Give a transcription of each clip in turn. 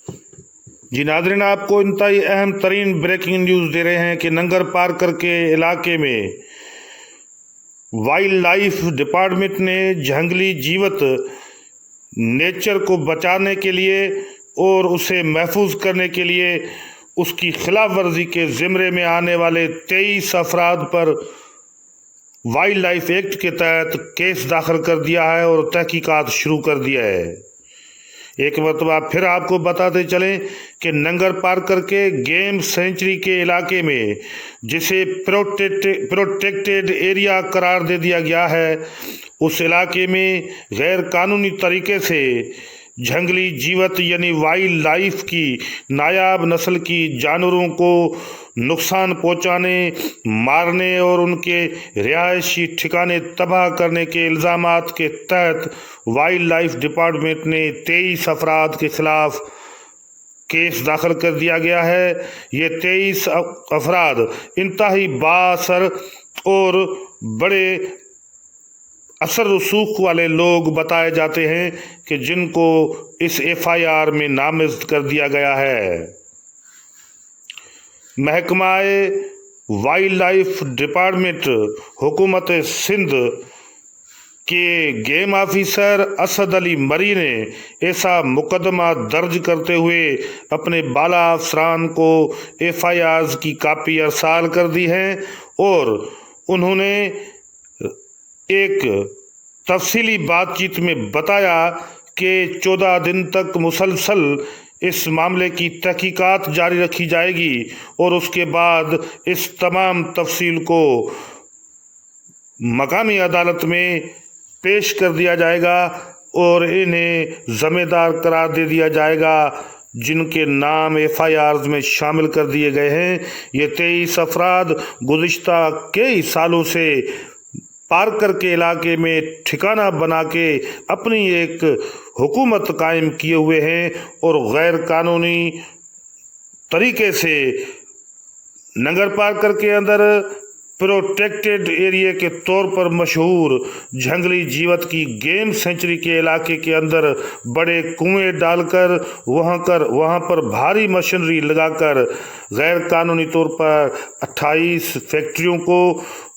जी नाज़रीन, आपको इंतहाई अहम तरीन ब्रेकिंग न्यूज़ दे रहे हैं कि नंगर पार्कर के इलाके में वाइल्ड लाइफ डिपार्टमेंट ने जंगली जीवत नेचर को बचाने के लिए और उसे महफूज करने के लिए उसकी खिलाफ वर्जी के ज़िम्मे में आने वाले 23 अफराद पर वाइल्ड लाइफ एक्ट के तहत केस दाखिल कर दिया है और तहकीकात शुरू कर दिया है। एक मरतबा फिर आपको बताते चलें कि नंगर पार्कर के गेम सेंचुरी के इलाके में, जिसे प्रोटेक्टेड एरिया करार दे दिया गया है, उस इलाके में गैर कानूनी तरीके से जंगली जीवत यानी वाइल्ड लाइफ की नायाब नस्ल की जानवरों को नुकसान पहुंचाने, मारने और उनके रिहायशी ठिकाने तबाह करने के इल्ज़ामात के तहत वाइल्ड लाइफ डिपार्टमेंट ने 23 अफराद के खिलाफ केस दाखिल कर दिया गया है। ये 23 अफराद इंतहाई बाअसर और बड़े असर रसूख वाले लोग बताए जाते हैं कि जिनको इस FIR में नामजद कर दिया गया है। महकमाए वाइल्ड लाइफ डिपार्टमेंट हुकूमत सिंध के गेम ऑफिसर असद अली मरी ने ऐसा मुकदमा दर्ज करते हुए अपने बाला अफसरान को FIRs की कापी अरसाल कर दी है और उन्होंने एक तफसीली बातचीत में बताया कि 14 दिन तक मुसलसल इस मामले की तहकीकात जारी रखी जाएगी और उसके बाद इस तमाम तफसील को मकामी अदालत में पेश कर दिया जाएगा और इन्हें ज़िम्मेदार करार दे दिया जाएगा जिनके नाम FIRs में शामिल कर दिए गए हैं। ये 23 अफराद गुज़िश्ता कई सालों से पार्कर के इलाके में ठिकाना बना के अपनी एक हुकूमत कायम किए हुए हैं और गैर कानूनी तरीके से नंगर पार्कर के अंदर प्रोटेक्टेड एरिया के तौर पर मशहूर जंगली जीवत की गेम सेंचुरी के इलाके के अंदर बड़े कुएं डालकर वहाँ पर भारी मशीनरी लगाकर गैर कानूनी तौर पर 28 फैक्ट्रियों को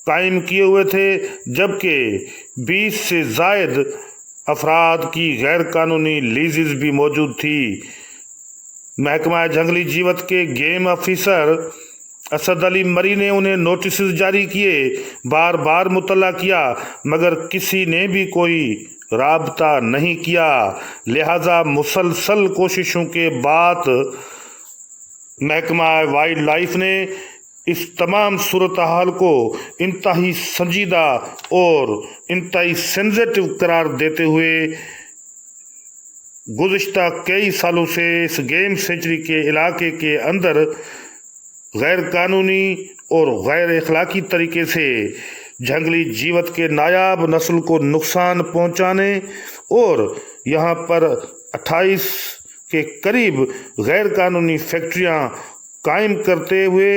कायम किए हुए थे, जबकि 20 से ज़ायद अफराद की गैर कानूनी लीजेस भी मौजूद थी। महकमा जंगली जीवत के गेम ऑफिसर असद अली मरी ने उन्हें नोटिस जारी किए, बार बार मुतल्ला किया, मगर किसी ने भी कोई राबता नहीं किया। लिहाजा मुसलसल कोशिशों के बाद महकमा वाइल्ड लाइफ ने इस तमाम सूरत हाल को इंतहाई संजीदा और इंतहाई सेंसिटिव करार देते हुए गुज़िश्ता कई सालों से इस गेम सेंचुरी के इलाके के अंदर गैर कानूनी और गैर अखलाकी तरीके से जंगली जीवत के नायाब नस्ल को नुकसान पहुंचाने और यहाँ पर 28 के करीब गैर कानूनी फैक्ट्रियाँ कायम करते हुए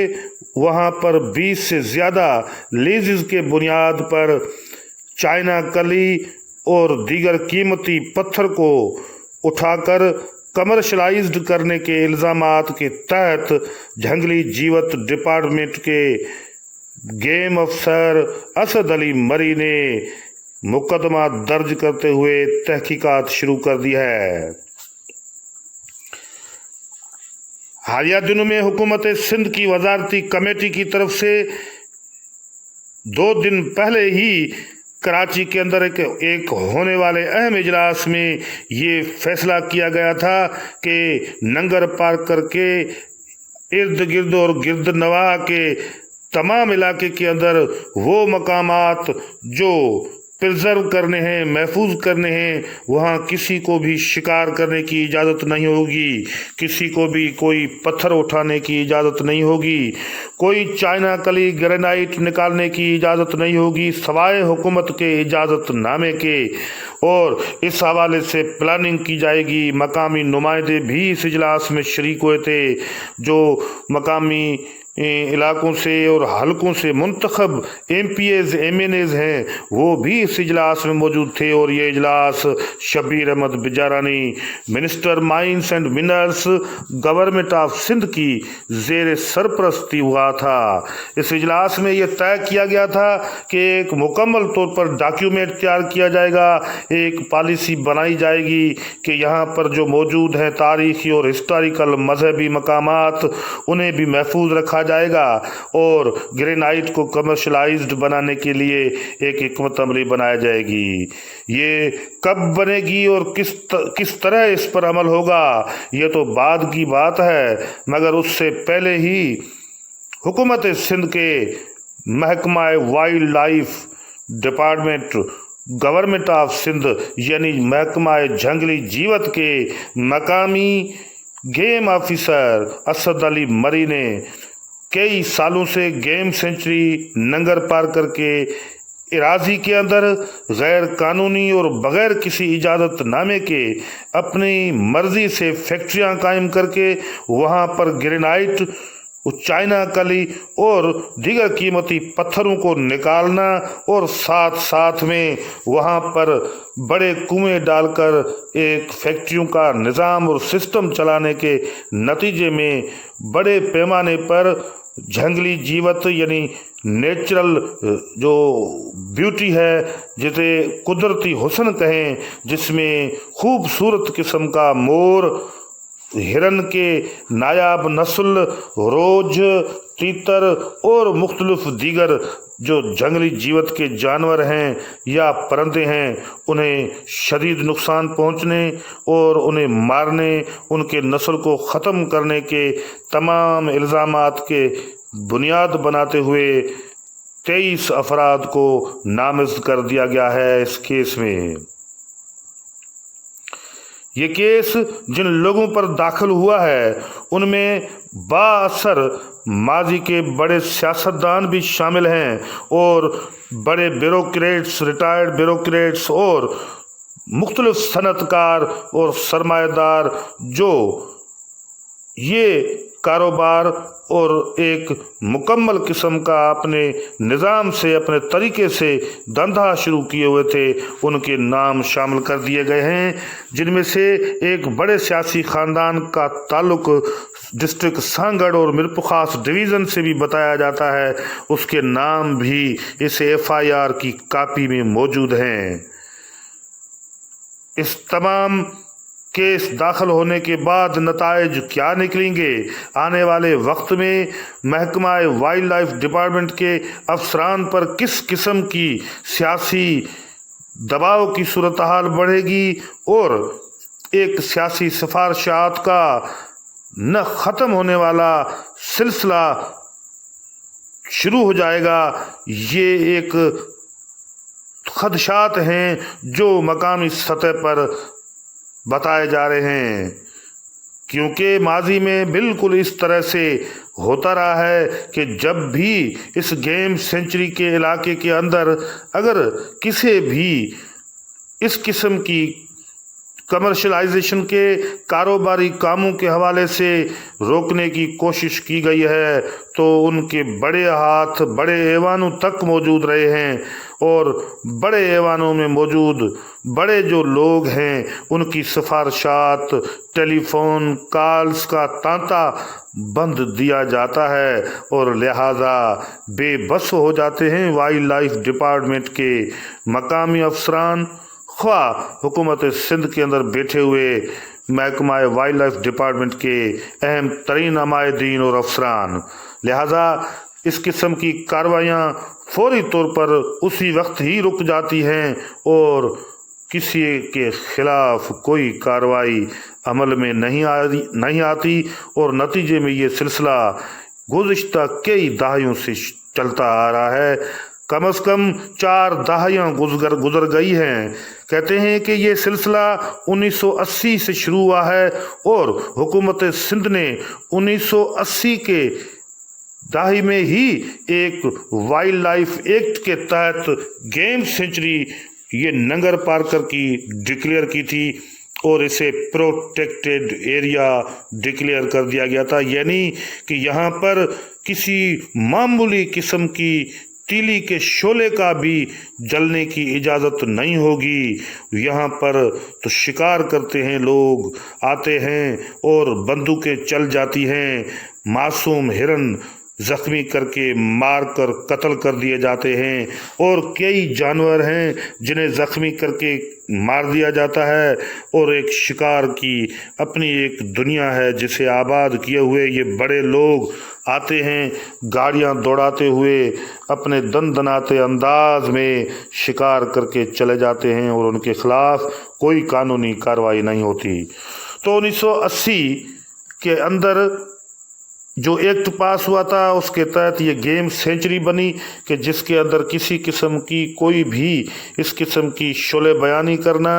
वहाँ पर 20 से ज़्यादा लीजेस के बुनियाद पर चाइना कली और दीगर कीमती पत्थर को उठाकर कमर्शलाइज्ड करने के इल्ज़ामात के तहत जंगली जीवत डिपार्टमेंट के गेम अफसर असद अली मरी ने मुकदमा दर्ज करते हुए तहकीकात शुरू कर दी है। हालिया दिनों में हुकूमत सिंध की वजारती कमेटी की तरफ से 2 दिन पहले ही कराची के अंदर एक होने वाले अहम इजलास में ये फैसला किया गया था कि नंगर पार्कर के इर्द गिर्द और गिर्द नवाह के तमाम इलाके के अंदर वो मकामात जो प्रिजर्व करने हैं, महफूज करने हैं, वहाँ किसी को भी शिकार करने की इजाज़त नहीं होगी, किसी को भी कोई पत्थर उठाने की इजाज़त नहीं होगी, कोई चाइना कली ग्रेनाइट निकालने की इजाज़त नहीं होगी सवाए हुकूमत के इजाज़तनामे के। और इस हवाले से प्लानिंग की जाएगी। मकामी नुमाइंदे भी इस इजलास में शरीक हुए थे। जो मकामी इलाकों से और हलकों से मुंतखब MPAs MNAs हैं, वो भी इस इजलास में मौजूद थे। और ये इजलास Shabbir Ahmed Bijarani, minister mines and minerals, government of Sindh की जेर सरपरस्ती हुआ था। इस इजलास में यह तय किया गया था कि एक मुकम्मल तौर पर डॉक्यूमेंट तैयार किया जाएगा, एक पॉलिसी बनाई जाएगी कि यहाँ पर जो मौजूद हैं तारीखी और हिस्टोरिकल मजहबी मकामात, उन्हें भी महफूज रखा जाएगा और ग्रेनाइट को कमर्शलाइज्ड बनाने के लिए एक हिकमत अमली बनाया जाएगी। ये कब बनेगी और किस तरह इस पर अमल होगा, ये तो बाद की बात है, मगर उससे पहले ही हुकूमत सिंध के महकमा wildlife department, government of Sindh यानी महकमा जंगली जीवत के मकामी गेम ऑफिसर असद अली मरी ने कई सालों से गेम सेंचुरी नंगर पार करके इराजी के अंदर गैर कानूनी और बग़ैर किसी इजाज़त नामे के अपनी मर्ज़ी से फैक्ट्रियां कायम करके वहां पर ग्रेनाइट, चाइना कली और दीगर कीमती पत्थरों को निकालना और साथ साथ में वहाँ पर बड़े कुएं डालकर एक फैक्ट्रियों का निज़ाम और सिस्टम चलाने के नतीजे में बड़े पैमाने पर जंगली जीवत यानी नेचुरल जो ब्यूटी है, जिसे कुदरती हुस्न कहें, जिसमें खूबसूरत किस्म का मोर, हिरन के नायाब नस्ल, रोज, तीतर और मुख्तलिफ दीगर जो जंगली जीवत के जानवर हैं या परिंदे हैं, उन्हें शदीद नुकसान पहुंचने और उन्हें मारने, उनके नस्ल को ख़त्म करने के तमाम इल्ज़ामात के बुनियाद बनाते हुए 23 अफराद को नामज़द कर दिया गया है इस केस में। ये केस जिन लोगों पर दाखिल हुआ है उनमें बाअसर माजी के बड़े सियासतदान भी शामिल हैं और बड़े ब्यूरोक्रेट्स, रिटायर्ड ब्यूरोक्रेट्स और मुख्तलिफ सनतकार और सरमाएदार जो ये कारोबार और एक मुकम्मल किस्म का अपने निज़ाम से, अपने तरीके से धंधा शुरू किए हुए थे, उनके नाम शामिल कर दिए गए हैं, जिनमें से एक बड़े सियासी ख़ानदान का ताल्लुक डिस्ट्रिक्ट सांगड़ और मिरपुखास डिवीज़न से भी बताया जाता है। उसके नाम भी इस FIR की कापी में मौजूद हैं। इस तमाम केस दाखिल होने के बाद नताइज क्या निकलेंगे, आने वाले वक्त में महकमा वाइल्ड लाइफ डिपार्टमेंट के अफसरान पर किस किस्म की सियासी दबाव की सूरत हाल बढ़ेगी और एक सियासी सिफारिशात का न ख़त्म होने वाला सिलसिला शुरू हो जाएगा, ये एक खदशात हैं जो मकामी सतह पर बताए जा रहे हैं, क्योंकि माजी में बिल्कुल इस तरह से होता रहा है कि जब भी इस गेम सेंचुरी के इलाके के अंदर अगर किसी भी इस किस्म की कमर्शलाइजेशन के कारोबारी कामों के हवाले से रोकने की कोशिश की गई है तो उनके बड़े हाथ बड़े ऐवानों तक मौजूद रहे हैं और बड़े ऐवानों में मौजूद बड़े जो लोग हैं उनकी सिफारिशात, टेलीफोन कॉल्स का तांता बंद दिया जाता है और लिहाजा बेबस हो जाते हैं वाइल्ड लाइफ डिपार्टमेंट के मकामी अफसरान, ख्वाह हुकूमत सिंध के अंदर बैठे हुए महकमा वाइल्ड लाइफ डिपार्टमेंट के अहम तरीन नुमाइंदीन और अफसरान। लिहाजा इस किस्म की कार्रवाइयाँ फौरी तौर पर उसी वक्त ही रुक जाती हैं और किसी के खिलाफ कोई कार्रवाई अमल में नहीं आती और नतीजे में ये सिलसिला गुज़िश्ता कई दहाइयों से चलता आ रहा है। कम से कम 4 दहाइयाँ गुजर गई हैं। कहते हैं कि ये सिलसिला 1980 से शुरू हुआ है और हुकूमत सिंध ने 1980 के दहाई में ही एक वाइल्ड लाइफ एक्ट के तहत गेम सेंचुरी ये नंगर पार्कर की डिक्लेयर की थी और इसे प्रोटेक्टेड एरिया डिक्लेयर कर दिया गया था, यानी कि यहाँ पर किसी मामूली किस्म की तीली के शोले का भी जलने की इजाज़त नहीं होगी। यहाँ पर तो शिकार करते हैं लोग, आते हैं और बंदूकें चल जाती हैं, मासूम हिरन जख्मी करके मार कर कत्ल कर दिए जाते हैं, और कई जानवर हैं जिन्हें जख्मी करके मार दिया जाता है, और एक शिकार की अपनी एक दुनिया है जिसे आबाद किए हुए ये बड़े लोग आते हैं, गाड़ियां दौड़ाते हुए अपने दनदनाते अंदाज में शिकार करके चले जाते हैं, और उनके खिलाफ कोई कानूनी कार्रवाई नहीं होती। तो 1980 के अंदर जो एक्ट पास हुआ था उसके तहत ये गेम सेंचुरी बनी कि जिसके अंदर किसी किस्म की कोई भी इस किस्म की शोले बयानी करना,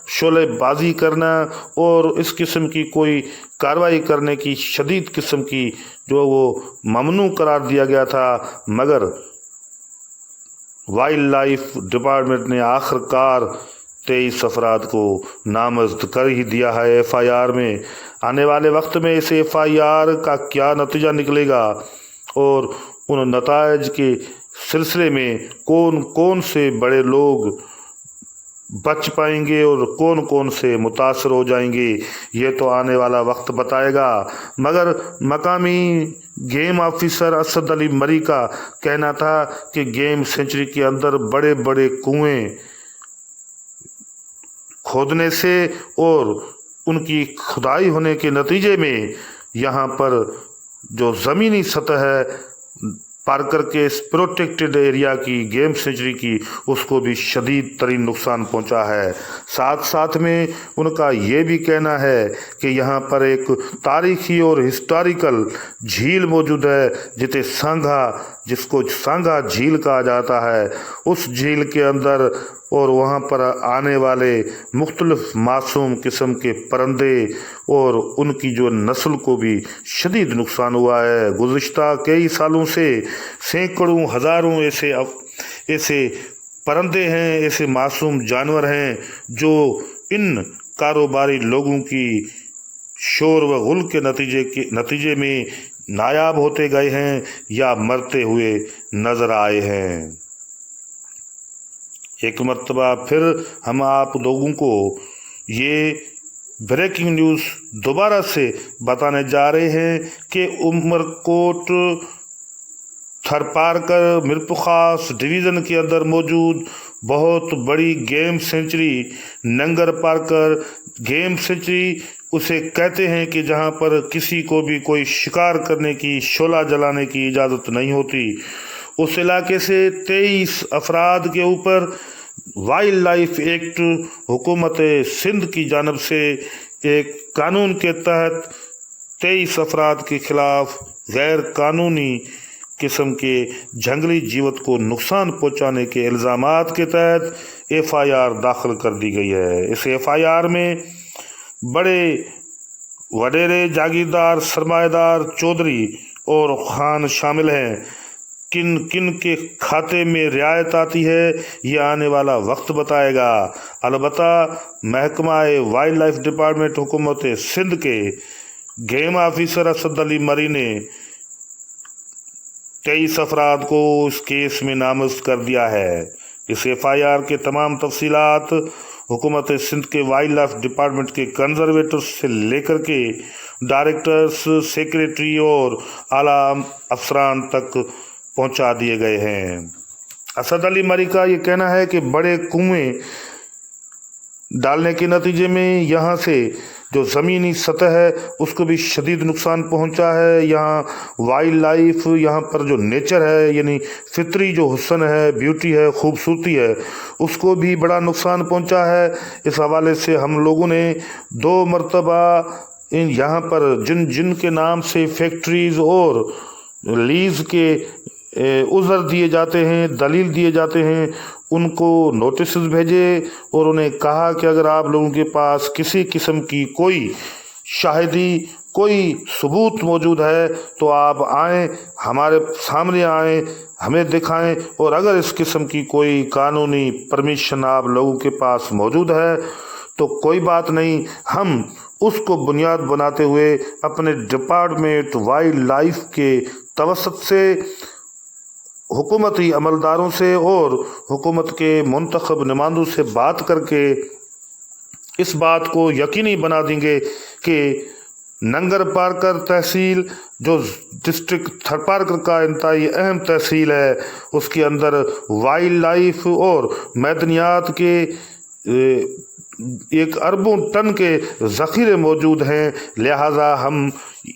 शोलेबाजी करना और इस किस्म की कोई कार्रवाई करने की शदीद किस्म की जो वो ममनू करार दिया गया था, मगर वाइल्ड लाइफ डिपार्टमेंट ने आखिरकार 23 अफराद को नामजद कर ही दिया है FIR में। आने वाले वक्त में इस FIR का क्या नतीजा निकलेगा और उन नताइज के सिलसिले में कौन कौन से बड़े लोग बच पाएंगे और कौन कौन से मुतासर हो जाएंगे, ये तो आने वाला वक्त बताएगा। मगर मकामी गेम ऑफिसर असद अली मरी का कहना था कि गेम सेंचुरी के अंदर बड़े बड़े कुएं खोदने से और उनकी खुदाई होने के नतीजे में यहाँ पर जो ज़मीनी सतह है पार करके इस प्रोटेक्टेड एरिया की गेम सेंचुरी की उसको भी शदीद तरीन नुकसान पहुँचा है। साथ साथ में उनका ये भी कहना है कि यहाँ पर एक तारीखी और हिस्टोरिकल झील मौजूद है जिसको सांगा झील कहा जाता है। उस झील के अंदर और वहाँ पर आने वाले मुख्तलिफ मासूम किस्म के परिंदे और उनकी जो नस्ल को भी शदीद नुकसान हुआ है। गुज़िश्ता कई सालों से सैकड़ों हज़ारों ऐसे परिंदे हैं, ऐसे मासूम जानवर हैं जो इन कारोबारी लोगों की शोर व गुल के नतीजे में नायाब होते गए हैं या मरते हुए नज़र आए हैं। एक मर्तबा फिर हम आप लोगों को ये ब्रेकिंग न्यूज़ दोबारा से बताने जा रहे हैं कि उमरकोट थरपारकर मिरपुखास डिवीज़न के अंदर मौजूद बहुत बड़ी गेम सेंचुरी नंगर पारकर गेम सेंचुरी उसे कहते हैं कि जहां पर किसी को भी कोई शिकार करने की, शोला जलाने की इजाज़त नहीं होती। उस इलाके से 23 अफराद के ऊपर वाइल्ड लाइफ एक्ट हुकूमत सिंध की जानब से एक कानून के तहत 23 अफराद के खिलाफ गैर कानूनी किस्म के जंगली जीवत को नुकसान पहुंचाने के इल्ज़ामात के तहत FIR दाखिल कर दी गई है। इस FIR में बड़े वडेरे जागीरदार, सरमाएदार, चौधरी और खान शामिल हैं। किन किन के खाते में रियायत आती है ये आने वाला वक्त बताएगा। अलबत्ता महकमा वाइल्ड लाइफ डिपार्टमेंट हुकूमत सिंध के गेम ऑफिसर असद अली मरी ने 23 अफराद को इस केस में नामजद कर दिया है। इस FIR के तमाम तफसीलात हुकूमत सिंध के वाइल्ड लाइफ डिपार्टमेंट के कंजर्वेटर्स से लेकर के डायरेक्टर्स, सेक्रेटरी और आला अफसरान तक पहुंचा दिए गए हैं। असद अली मरी का ये कहना है कि बड़े कुएं डालने के नतीजे में यहाँ से जो ज़मीनी सतह है उसको भी शदीद नुकसान पहुँचा है। यहाँ वाइल्ड लाइफ, यहाँ पर जो नेचर है यानी फितरी जो हुस्न है, ब्यूटी है, खूबसूरती है, उसको भी बड़ा नुकसान पहुँचा है। इस हवाले से हम लोगों ने 2 मरतबा इन यहाँ पर जिन के नाम से फैक्ट्रीज़ और लीज़ के उज़र दिए जाते हैं, दलील दिए जाते हैं, उनको नोटिस भेजे और उन्हें कहा कि अगर आप लोगों के पास किसी किस्म की कोई शाहिदी, कोई सबूत मौजूद है तो आप आएँ, हमारे सामने आएँ, हमें दिखाएं, और अगर इस किस्म की कोई कानूनी परमिशन आप लोगों के पास मौजूद है تو کوئی بات نہیں، ہم اس کو بنیاد بناتے ہوئے اپنے ڈپارٹمنٹ وائلڈ لائف کے توسط سے حکومتی عملداروں سے اور حکومت کے منتخب نمائندوں سے بات کر کے اس بات کو یقینی بنا دیں گے کہ ننگر پارکر تحصیل جو ڈسٹرکٹ تھرپارکر کا انتہائی اہم تحصیل ہے، اس کے اندر وائلڈ لائف اور معدنیات کے 1 اربوں ٹن کے ذخیرے موجود ہیں۔ لہٰذا ہم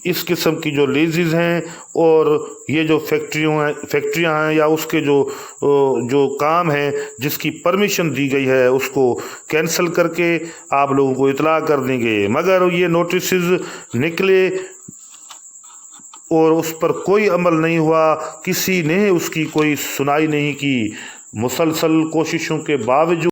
اس قسم کی جو لیزز ہیں اور یہ جو فیکٹریاں ہیں یا اس کے جو کام ہیں جس کی پرمیشن دی گئی ہے اس کو کینسل کر کے آپ لوگوں کو اطلاع کر دیں گے۔ مگر یہ نوٹسز نکلے اور اس پر کوئی عمل نہیں ہوا، کسی نے اس کی کوئی سنائی نہیں کی۔ مسلسل کوششوں کے باوجود